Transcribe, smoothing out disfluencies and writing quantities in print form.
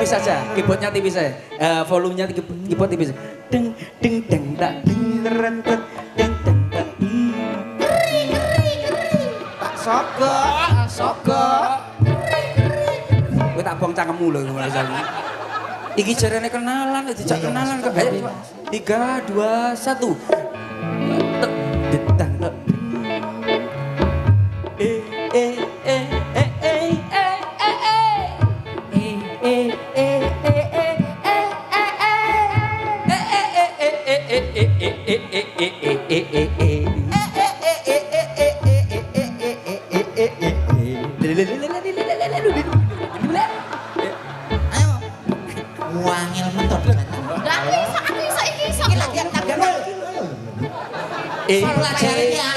tipis saja, keyboardnya tipis saja. Volumenya keyboard tipis. Deng deng deng tak deng deng deng deng deng. Tak sogok. Kowe tak bong cangkemmu lho ngono saiki. Iki jarene kenalan, dijak kenalan kok. Ayo 3 2 1. Detang. Wangil mentok. Lah aku iso iki iso. Pelajari ya.